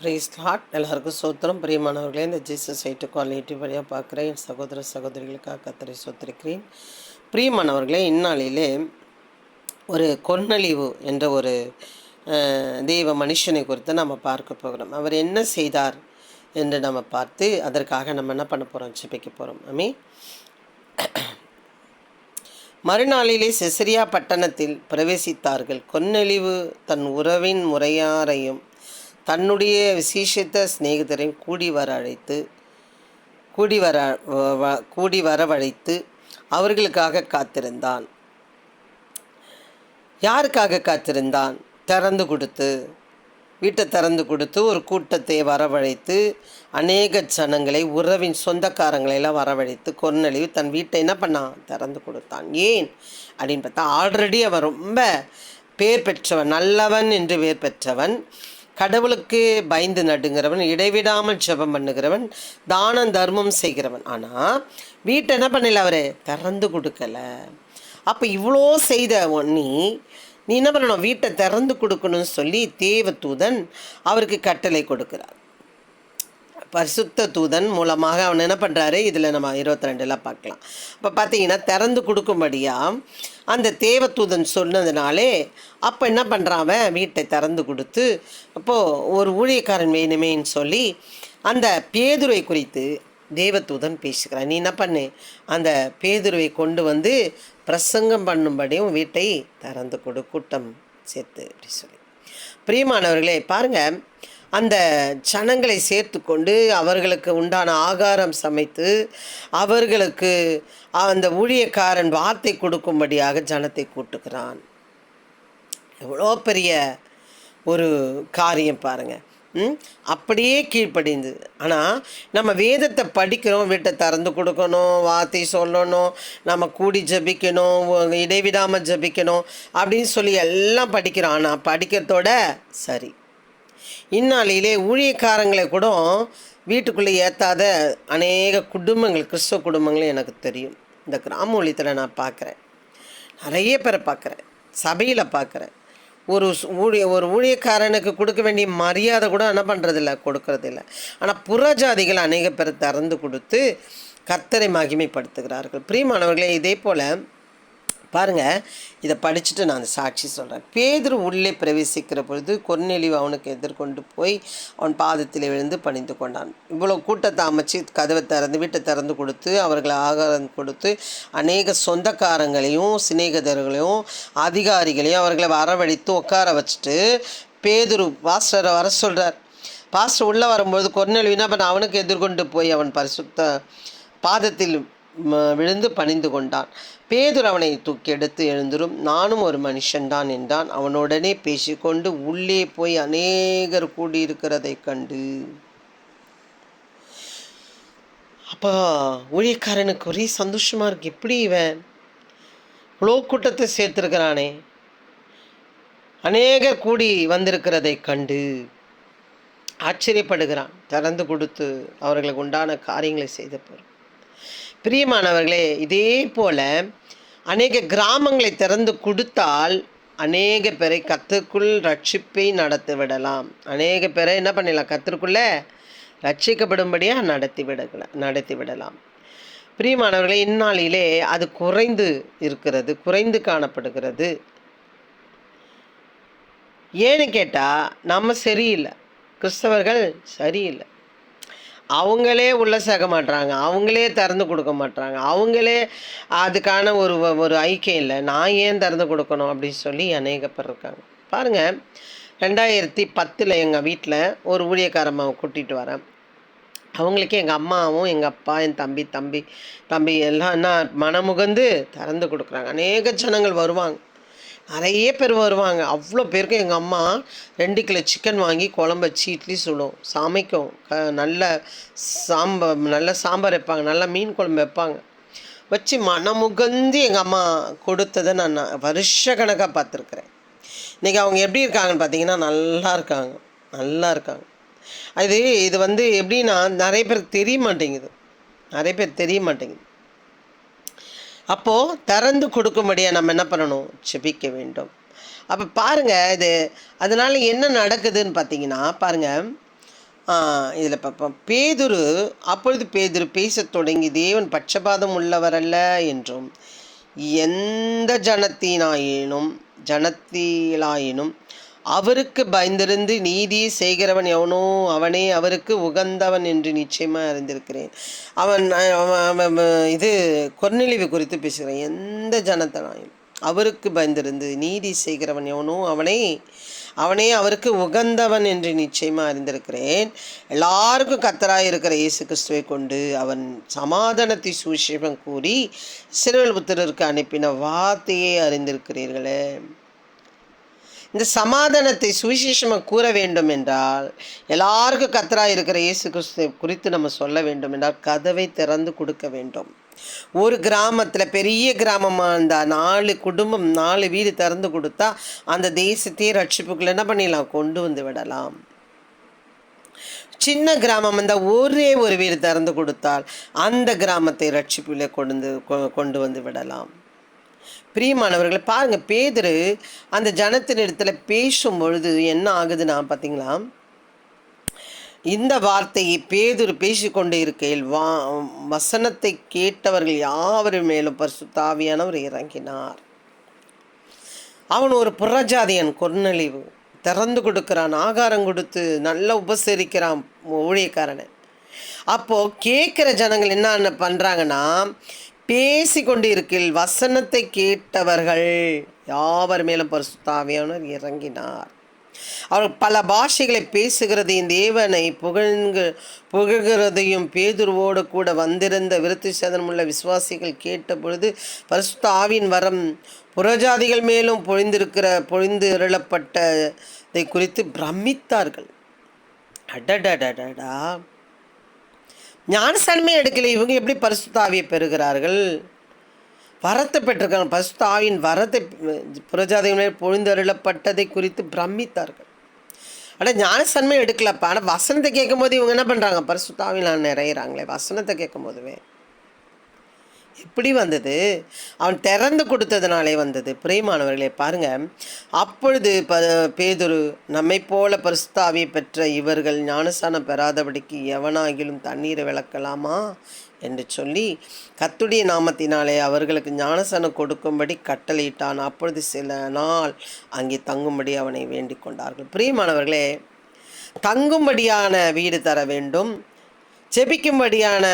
Price Lord. எல்லாருக்கும் சோத்திரம். பிரியமானவர்களே, இந்த ஜீசஸ் சைட்டு குவாலிட்டி வழியாக பார்க்குறேன் என் சகோதர சகோதரிகளுக்காக கத்தரை சோத்திருக்கிறேன். பிரியமானவர்களே, இந்நாளிலே ஒரு கொன்னழிவு என்ற ஒரு தெய்வ மனுஷனை குறித்து நம்ம பார்க்க போகிறோம். அவர் என்ன செய்தார் என்று நம்ம பார்த்து அதற்காக நம்ம என்ன பண்ண போகிறோம், ஜெபிக்க போகிறோம். மறுநாளிலே செசரியா பட்டணத்தில் பிரவேசித்தார்கள். கொன்னழிவு தன் உறவின் முறையாரையும் தன்னுடைய விசேஷித்த சிநேகிதரையும் கூடி வரவழைத்து அவர்களுக்காக காத்திருந்தான். யாருக்காக காத்திருந்தான்? வீட்டை திறந்து கொடுத்து ஒரு கூட்டத்தை வரவழைத்து அநேக ஜனங்களை, உறவின் சொந்தக்காரங்களெல்லாம் வரவழைத்து கொன்னழிவு தன் வீட்டை என்ன பண்ணான்? திறந்து கொடுத்தான். ஏன் அப்படின்னு பார்த்தா, ஆல்ரெடி அவன் ரொம்ப பேர் பெற்றவன், நல்லவன் என்று பேர் பெற்றவன், கடவுளுக்கு பயந்து நடுங்கிறவன், இடைவிடாமல் ஜெபம் பண்ணுகிறவன், தானம் தர்மம் செய்கிறவன். ஆனால் வீட்டை என்ன பண்ணல, அவர் திறந்து கொடுக்கல. அப்போ இவ்வளோ செய்த நீ என்ன பண்ணணும்? வீட்டை திறந்து கொடுக்கணும்னு சொல்லி தேவதூதன் அவருக்கு கட்டளை கொடுக்கிறார். பரிசுத்த தூதன் மூலமாக அவன் என்ன பண்ணுறாரு, இதில் நம்ம 22 பார்க்கலாம். இப்போ பார்த்தீங்கன்னா, திறந்து கொடுக்கும்படியாக அந்த தேவதூதன் சொன்னதுனாலே அப்போ என்ன பண்ணுறான், அவன் வீட்டை திறந்து கொடுத்து, அப்போது ஒரு ஊழியக்காரன் வேணுமேன்னு சொல்லி அந்த பேதுருவை குறித்து தேவதூதன் பேசுகிறான். நீ என்ன பண்ணு, அந்த பேதுருவை கொண்டு வந்து பிரசங்கம் பண்ணும்படியும் வீட்டை திறந்து கொடு, கூட்டம் சேர்த்து அப்படி சொல்லி. பிரியமானவர்களே, பாருங்கள், அந்த ஜனங்களை சேர்த்து கொண்டு அவர்களுக்கு உண்டான ஆகாரம் சமைத்து அவர்களுக்கு அந்த ஊழியக்காரன் வார்த்தை கொடுக்கும்படியாக ஜனத்தை கூட்டுக்கிறான். எவ்வளோ பெரிய ஒரு காரியம் பாருங்கள். அப்படியே கீழ்ப்படிந்து. ஆனால் நம்ம வேதத்தை படிக்கிறோம், வீட்டை திறந்து கொடுக்கணும், வார்த்தை சொல்லணும், நம்ம கூடி ஜபிக்கணும், இடைவிடாமல் ஜபிக்கணும் அப்படின்னு சொல்லி எல்லாம் படிக்கிறோம். ஆனால் படிக்கிறதோட சரி, இந்நாளிலே ஊழியக்காரங்களை கூட வீட்டுக்குள்ளே ஏற்றாத அநேக குடும்பங்கள், கிறிஸ்தவ குடும்பங்களும் எனக்கு தெரியும். இந்த கிராம ஒழியத்தில் நான் பார்க்குறேன், நிறைய பேரை பார்க்குறேன், சபையில் பார்க்குறேன். ஒரு ஊழியக்காரனுக்கு கொடுக்க வேண்டிய மரியாதை கூட என்ன பண்ணுறதில்ல, கொடுக்கறதில்ல. ஆனால் புறஜாதிகள் அநேக பேர் திறந்து கொடுத்து கர்த்தரை மகிமைப்படுத்துகிறார்கள். பிரியமானவர்களே, இதே போல் பாருங்கள், இதை படிச்சுட்டு நான் சாட்சி சொல்கிறேன். பேதுரு உள்ளே பிரவேசிக்கிற பொழுது கொர்நேலியு அவனுக்கு எதிர்கொண்டு போய் அவன் பாதத்தில் விழுந்து பணிந்து கொண்டான். இவ்வளோ கூட்டத்தை அமைச்சு கதவை திறந்து வீட்டை திறந்து கொடுத்து அவர்களை ஆகாரம் கொடுத்து அநேக சொந்தக்காரங்களையும் சிநேகிதர்களையும் அதிகாரிகளையும் அவர்களை வரவழைத்து உட்கார வச்சுட்டு பேதுரு பாஸ்டரை வர சொல்கிறார். பாஸ்டர் உள்ளே வரும்பொழுது கொர்நேலியு என்ன பண்ண, அவனுக்கு எதிர்கொண்டு போய் அவன் பரிசுத்த பாதத்தில் விழுந்து பணிந்து கொண்டான். பேதுரு அவனை தூக்கி எடுத்து எழுந்துரும், நானும் ஒரு மனுஷன்தான் என்றான். அவனுடனே பேசிக்கொண்டு உள்ளே போய் அநேகர் கூடியிருக்கிறதை கண்டு. அப்போ ஊழியக்காரனுக்கு ஒரே சந்தோஷமா இருக்கு. எப்படி இவன் இவ்வளோ கூட்டத்தை சேர்த்திருக்கிறானே, அநேகர் கூடி வந்திருக்கிறதை கண்டு ஆச்சரியப்படுகிறான். திறந்து கொடுத்து அவர்களுக்கு உண்டான காரியங்களை செய்த போகிறோம். பிரியமானவர்களே, இதே போல் அநேக கிராமங்களை திறந்து கொடுத்தால் அநேக பேரை கர்த்தருக்குள் ரட்சிப்பை நடத்திவிடலாம். அநேக பேரை என்ன பண்ணிடலாம், கர்த்தருக்குள்ளே ரட்சிக்கப்படும்படியாக நடத்தி விடலாம். பிரியமானவர்களே, இந்நாளிலே அது குறைந்து காணப்படுகிறது. ஏன்னு கேட்டால், நம்ம சரியில்லை, கிறிஸ்தவர்கள் சரியில்லை. அவங்களே உள்ளே சேர்க்க மாட்றாங்க, அவங்களே திறந்து கொடுக்க மாட்றாங்க, அவங்களே அதுக்கான ஒரு ஐக்கியம் இல்லை. நான் ஏன் திறந்து கொடுக்கணும் அப்படின்னு சொல்லி அநேக பேர் இருக்காங்க. பாருங்கள், 2010 எங்கள் வீட்டில் ஒரு ஊழியக்காரம்மாவை கூட்டிகிட்டு வரேன். அவங்களுக்கே எங்கள் அம்மாவும் எங்கள் அப்பா என் தம்பி எல்லாம் என்ன மனமுகந்து திறந்து கொடுக்குறாங்க. அநேக ஜனங்கள் வருவாங்க, நிறைய பேர் வருவாங்க. அவ்வளோ பேருக்கு எங்கள் அம்மா 2 கிலோ சிக்கன் வாங்கி குழம்பு வச்சு இட்லி சுடும், சமைக்கும், நல்ல சாம்பார் வைப்பாங்க, நல்ல மீன் குழம்பு வைப்பாங்க, வச்சு மனமுகந்து எங்கள் அம்மா கொடுத்ததை நான் வருஷ கணக்காக பார்த்துருக்குறேன். இன்றைக்கி அவங்க எப்படி இருக்காங்கன்னு பார்த்தீங்கன்னா, நல்லா இருக்காங்க. இது வந்து எப்படின்னா, நிறைய பேருக்கு தெரிய மாட்டேங்குது. அப்போது திறந்து கொடுக்கும்படியாக நம்ம என்ன பண்ணணும், ஜெபிக்க வேண்டும். அப்போ பாருங்கள், அதனால் என்ன நடக்குதுன்னு பார்த்தீங்கன்னா, பாருங்கள், இதில் பார்ப்போம். பேதுரு அப்பொழுது பேதுரு பேசத் தொடங்கி, தேவன் பட்சபாதம் உள்ளவரல்ல என்றும் எந்த ஜனத்திலாயினும் அவருக்கு பயந்திருந்து நீதியை செய்கிறவன் எவனோ அவனே அவருக்கு உகந்தவன் என்று நிச்சயமாக அறிந்திருக்கிறேன். இது கொர்நேலியு குறித்து பேசுகிறேன். எந்த ஜனத்தினாயும் அவருக்கு பயந்திருந்து நீதி செய்கிறவன் எவனோ அவனே அவருக்கு உகந்தவன் என்று நிச்சயமாக அறிந்திருக்கிறேன். எல்லாருக்கும் கர்த்தராய் இருக்கிற இயேசு கிறிஸ்துவை கொண்டு அவன் சமாதானத்தை சுவிசேஷம் கூறி இஸ்ரவேல் புத்திரருக்கு அனுப்பின வார்த்தையை அறிந்திருக்கிறீர்களே. இந்த சமாதானத்தை சுவிசேஷமாக கூற வேண்டும் என்றால், எல்லாருக்கும் கர்த்தராய் இருக்கிற இயேசு கிறிஸ்துவை குறித்து நம்ம சொல்ல வேண்டும் என்றால் கதவை திறந்து கொடுக்க வேண்டும். ஒரு கிராமத்தில், பெரிய கிராமமாக இருந்தால் 4 குடும்பம் 4 வீடு திறந்து கொடுத்தா அந்த தேசத்தையே ரட்சிப்புக்குள்ள என்ன பண்ணிடலாம், கொண்டு வந்து விடலாம். சின்ன கிராமம் இருந்தால் ஒரே ஒரு வீடு திறந்து கொடுத்தால் அந்த கிராமத்தை ரட்சிப்புல கொண்டு வந்து விடலாம். பிரியமானவர்களை பாருங்கள், பேதுரு அந்த ஜனத்தினிடத்தில் பேசும் பொழுது என்ன ஆகுதுன்னா பார்த்தீங்களா, இந்த வார்த்தையை பேதுரு பேசிக்கொண்டு இருக்கையில் வசனத்தை கேட்டவர்கள் யாவரும் மேலும் பரிசுத்த ஆவியானவர் இறங்கினார். அவன் ஒரு புறஜாதியன், கொர்நேலியு திறந்து கொடுக்குறான், ஆகாரம் கொடுத்து நல்லா உபசரிக்கிறான் ஊழியக்காரனை. அப்போது கேட்குற ஜனங்கள் என்ன பண்ணுறாங்கன்னா, பேசி கொண்டு இருக்கையில் வசனத்தை கேட்டவர்கள் யாவர் மேலும் பரிசுத்த ஆவியானவர் இறங்கினார். அவர் பல பாஷைகளை பேசுகிறதையும் தேவனை புகழ்கிறதையும் பேதுருவோடு கூட வந்திருந்த விருத்தி சேதனமுள்ள விசுவாசிகள் கேட்ட பொழுது பரிசுத்த ஆவியின் வரம் புறஜாதிகள் மேலும் பொழிந்திருளப்பட்டதை குறித்து பிரமித்தார்கள். அடடடடா, ஞானஸ்நானமே எடுக்கலை, இவங்க எப்படி பரிசுத்த ஆவியை பெறுகிறார்கள்? வரத்தை பெற்றிருக்காங்க. பரிசுத்த ஆவியின் வரத்தை புறஜாதிகள் பொழிந்தருளப்பட்டதை குறித்து பிரமித்தார்கள். ஞானஸ்நானமே எடுக்கலப்பா, ஆனால் வசனத்தை கேட்கும் போது இவங்க என்ன பண்ணுறாங்க, பரிசுத்த ஆவியில் நிறையிறாங்களே. வசனத்தை கேட்கும் போதுவே எப்படி வந்தது? அவன் திறந்து கொடுத்ததுனாலே வந்தது. பிரியமானவர்களே பாருங்கள், அப்பொழுது பேதுரு, நம்மை போல பரிசுத்த ஆவியை பெற்ற இவர்கள் ஞானஸ்நானம் பெறாதபடிக்கு எவனாகிலும் தண்ணீரை விளக்கலாமா என்று சொல்லி கர்த்தருடைய நாமத்தினாலே அவர்களுக்கு ஞானஸ்நானம் கொடுக்கும்படி கட்டளையிட்டான். அப்பொழுது சில நாள் அங்கே தங்கும்படி அவனை வேண்டிக் கொண்டார்கள். பிரியமானவர்களே, தங்கும்படியான வீடு தர வேண்டும், ஜெபிக்கும்படியான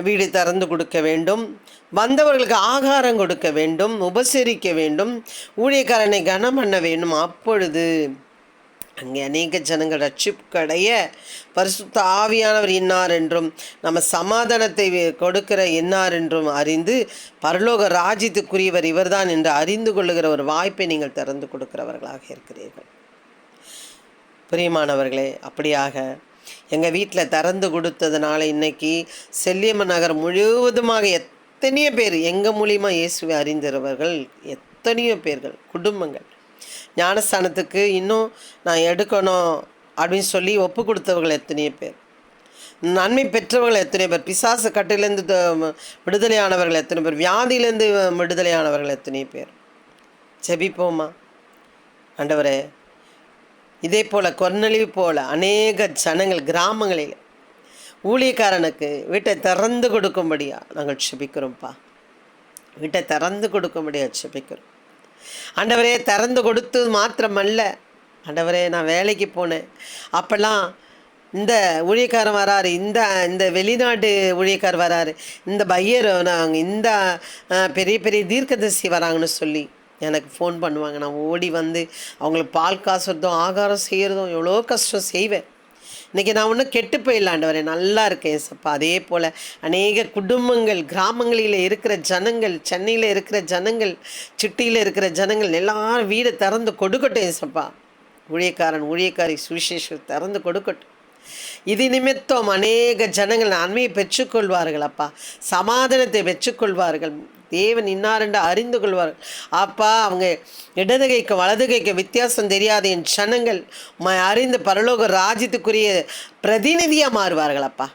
வீடு திறந்து கொடுக்க வேண்டும், வந்தவர்களுக்கு ஆகாரம் கொடுக்க வேண்டும், உபசரிக்க வேண்டும், ஊழியக்காரனை கனம் பண்ண வேண்டும். அப்பொழுது அங்கே அநேக ஜனங்கள் ரட்சிப்புக்கடைய பரிசுத்த ஆவியானவர் இன்னார் என்றும் நம்ம சமாதானத்தை கொடுக்கிற இன்னார் என்றும் அறிந்து பரலோக ராஜ்யத்துக்குரியவர் இவர்தான் என்று அறிந்து கொள்ளுகிற ஒரு வாய்ப்பை நீங்கள் திறந்து கொடுக்கிறவர்களாக இருக்கிறீர்கள். பிரியமானவர்களே, அப்படியாக எங்கள் வீட்டில் திறந்து கொடுத்ததுனால இன்றைக்கி செல்லியம்மன் நகர் முழுவதுமாக எத்தனையோ பேர் எங்கள் மூலியமாக இயேசுவை அறிந்தவர்கள் எத்தனையோ பேர்கள், குடும்பங்கள் ஞானஸ்தானத்துக்கு இன்னும் நான் எடுக்கணும் அப்படின்னு சொல்லி ஒப்பு கொடுத்தவர்கள் எத்தனையோ பேர், நன்மை பெற்றவர்கள் எத்தனையோ பேர், பிசாசு கட்டிலேருந்து விடுதலையானவர்கள் எத்தனை பேர், வியாதியிலேருந்து விடுதலையானவர்கள் எத்தனையோ பேர். ஜெபிப்போமா? ஆண்டவரே, இதே போல் கொர்நேலியு போல் அநேக ஜனங்கள் கிராமங்களில் ஊழியக்காரனுக்கு வீட்டை திறந்து கொடுக்கும்படியா நாங்கள் ஜெபிக்கிறோம்ப்பா. வீட்டை திறந்து கொடுக்கும்படியா ஜெபிக்கிறோம். ஆண்டவரே, திறந்து கொடுத்து மாத்திரமல்ல ஆண்டவரே, நான் வேலைக்கு போனேன் அப்போல்லாம் இந்த ஊழியக்காரன் வராரு, இந்த வெளிநாட்டு ஊழியக்காரர் வராரு, இந்த பையர் நாங்கள் இந்த பெரிய பெரிய தீர்க்கதரிசி வராங்கன்னு சொல்லி எனக்கு ஃபோன் பண்ணுவாங்க. நான் ஓடி வந்து அவங்களுக்கு பால் காசுறதும் ஆகாரம் செய்கிறதும் எவ்வளோ கஷ்டம் செய்வேன். இன்றைக்கி நான் ஒன்றும் கெட்டு போயிடலாண்டவரே, நல்லா இருக்கேன் சப்பா. அதே போல் அநேக குடும்பங்கள், கிராமங்களில் இருக்கிற ஜனங்கள், சென்னையில் இருக்கிற ஜனங்கள், சிட்டியில் இருக்கிற ஜனங்கள் எல்லாரும் வீடை திறந்து கொடுக்கட்டும் சப்பா. ஊழியக்காரி சுவிசேஷம் திறந்து கொடுக்கட்டும். இது நிமித்தம் அநேக ஜனங்கள் நன்மையை பெற்றுக்கொள்வார்கள் அப்பா, சமாதானத்தை பெற்றுக்கொள்வார்கள், தேவன் இன்னாரென்று அறிந்து கொள்வார்கள் அப்பா. அவங்க இடது கைக்கு வலது கைக்கு வித்தியாசம் தெரியாத என் ஜனங்கள் அறிந்து பரலோக ராஜ்யத்துக்குரிய பிரதிநிதியாக மாறுவார்கள் அப்பா.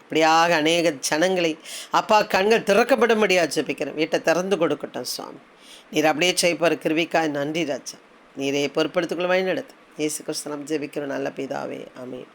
அப்படியாக அநேக ஜனங்களை அப்பா கண்கள் திறக்கப்படும்படியாக ஜெபிக்கிறேன். வீட்டை திறந்து கொடுக்கட்டும் சுவாமி. நீர் அப்படியே செய்ப்பார். கிருபிக்காய் நன்றி ராஜா. நீரே பொறுப்படுத்திக்கொள்ள வழி நடத்து. இயேசு கிறிஸ்து நாம் ஜெபிக்கிறோம் நல்ல பிதாவே, ஆமென்.